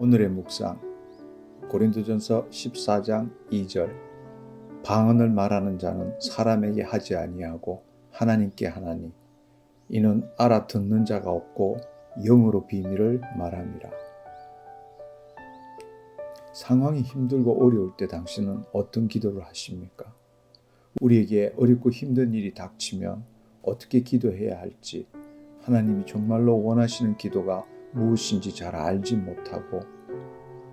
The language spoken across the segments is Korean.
오늘의 묵상 고린도전서 14장 2절 방언을 말하는 자는 사람에게 하지 아니하고 하나님께 하나니 이는 알아듣는 자가 없고 영으로 비밀을 말함이라. 상황이 힘들고 어려울 때 당신은 어떤 기도를 하십니까? 우리에게 어렵고 힘든 일이 닥치면 어떻게 기도해야 할지, 하나님이 정말로 원하시는 기도가 무엇인지 잘 알지 못하고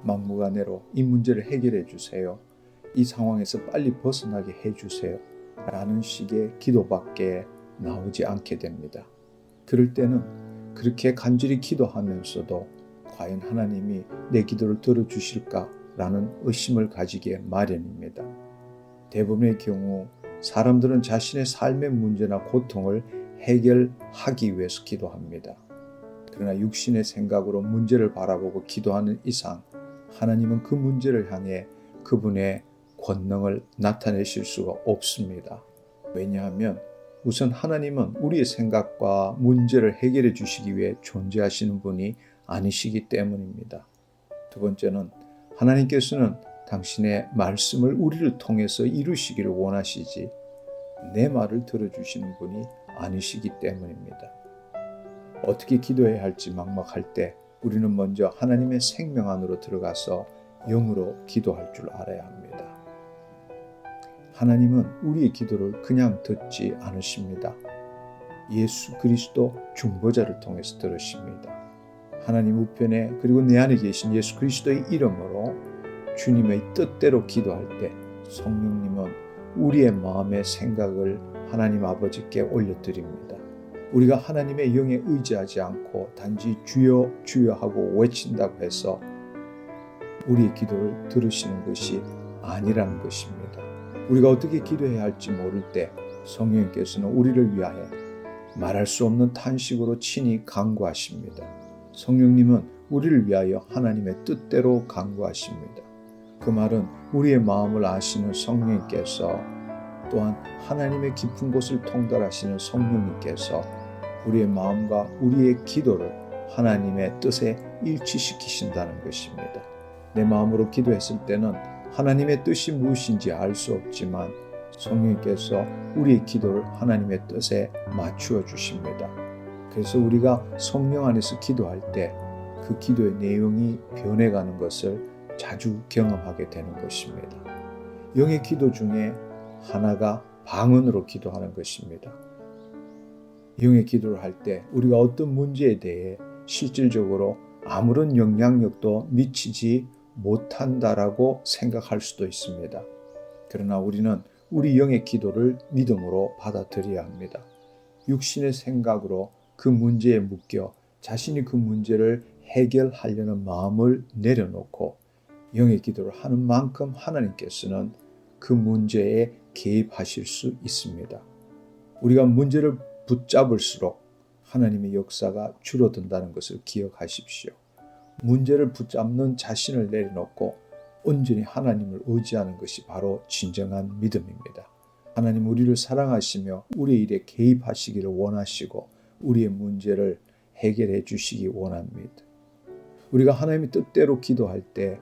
막무가내로 이 문제를 해결해 주세요, 이 상황에서 빨리 벗어나게 해주세요 라는 식의 기도밖에 나오지 않게 됩니다. 그럴 때는 그렇게 간절히 기도하면서도 과연 하나님이 내 기도를 들어주실까 라는 의심을 가지게 마련입니다. 대부분의 경우 사람들은 자신의 삶의 문제나 고통을 해결하기 위해서 기도합니다. 그러나 육신의 생각으로 문제를 바라보고 기도하는 이상 하나님은 그 문제를 향해 그분의 권능을 나타내실 수가 없습니다. 왜냐하면 우선 하나님은 우리의 생각과 문제를 해결해 주시기 위해 존재하시는 분이 아니시기 때문입니다. 두 번째는 하나님께서는 당신의 말씀을 우리를 통해서 이루시기를 원하시지 내 말을 들어주시는 분이 아니시기 때문입니다. 어떻게 기도해야 할지 막막할 때 우리는 먼저 하나님의 생명 안으로 들어가서 영으로 기도할 줄 알아야 합니다. 하나님은 우리의 기도를 그냥 듣지 않으십니다. 예수 그리스도 중보자를 통해서 들으십니다. 하나님 우편에 그리고 내 안에 계신 예수 그리스도의 이름으로 주님의 뜻대로 기도할 때 성령님은 우리의 마음의 생각을 하나님 아버지께 올려드립니다. 우리가 하나님의 영에 의지하지 않고 단지 주여 주여 하고 외친다고 해서 우리의 기도를 들으시는 것이 아니라는 것입니다. 우리가 어떻게 기도해야 할지 모를 때 성령님께서는 우리를 위하여 말할 수 없는 탄식으로 친히 간구하십니다. 성령님은 우리를 위하여 하나님의 뜻대로 간구하십니다. 그 말은 우리의 마음을 아시는 성령님께서 또한 하나님의 깊은 곳을 통달하시는 성령님께서 우리의 마음과 우리의 기도를 하나님의 뜻에 일치시키신다는 것입니다. 내 마음으로 기도했을 때는 하나님의 뜻이 무엇인지 알 수 없지만 성령님께서 우리의 기도를 하나님의 뜻에 맞추어 주십니다. 그래서 우리가 성령 안에서 기도할 때 그 기도의 내용이 변해가는 것을 자주 경험하게 되는 것입니다. 영의 기도 중에 하나가 방언으로 기도하는 것입니다. 영의 기도를 할 때 우리가 어떤 문제에 대해 실질적으로 아무런 영향력도 미치지 못한다라고 생각할 수도 있습니다. 그러나 우리는 우리 영의 기도를 믿음으로 받아들여야 합니다. 육신의 생각으로 그 문제에 묶여 자신이 그 문제를 해결하려는 마음을 내려놓고 영의 기도를 하는 만큼 하나님께서는 그 문제에 개입하실 수 있습니다. 우리가 문제를 붙잡을수록 하나님의 역사가 줄어든다는 것을 기억하십시오. 문제를 붙잡는 자신을 내려놓고 온전히 하나님을 의지하는 것이 바로 진정한 믿음입니다. 하나님 우리를 사랑하시며 우리의 일에 개입하시기를 원하시고 우리의 문제를 해결해 주시기 원합니다. 우리가 하나님의 뜻대로 기도할 때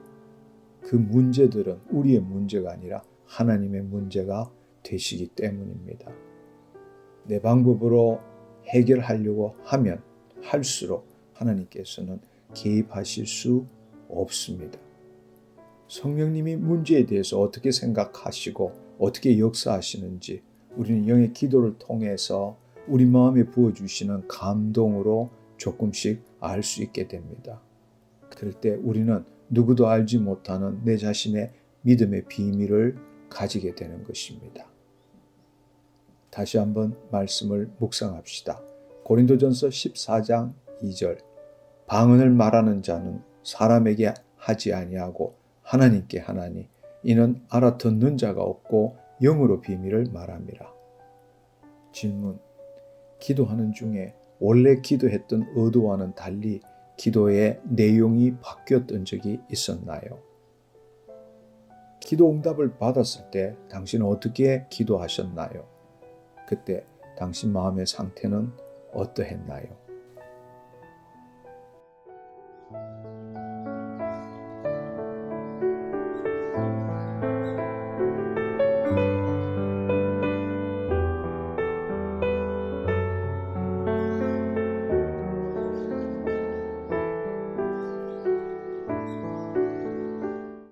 그 문제들은 우리의 문제가 아니라 하나님의 문제가 되시기 때문입니다. 내 방법으로 해결하려고 하면 할수록 하나님께서는 개입하실 수 없습니다. 성령님이 문제에 대해서 어떻게 생각하시고 어떻게 역사하시는지 우리는 영의 기도를 통해서 우리 마음에 부어주시는 감동으로 조금씩 알 수 있게 됩니다. 그럴 때 우리는 누구도 알지 못하는 내 자신의 믿음의 비밀을 가지게 되는 것입니다. 다시 한번 말씀을 묵상합시다. 고린도전서 14장 2절 방언을 말하는 자는 사람에게 하지 아니하고 하나님께 하나니 이는 알아듣는 자가 없고 영으로 비밀을 말함이라. 질문: 기도하는 중에 원래 기도했던 의도와는 달리 기도의 내용이 바뀌었던 적이 있었나요? 기도 응답을 받았을 때 당신은 어떻게 기도하셨나요? 그때 당신 마음의 상태는 어떠했나요?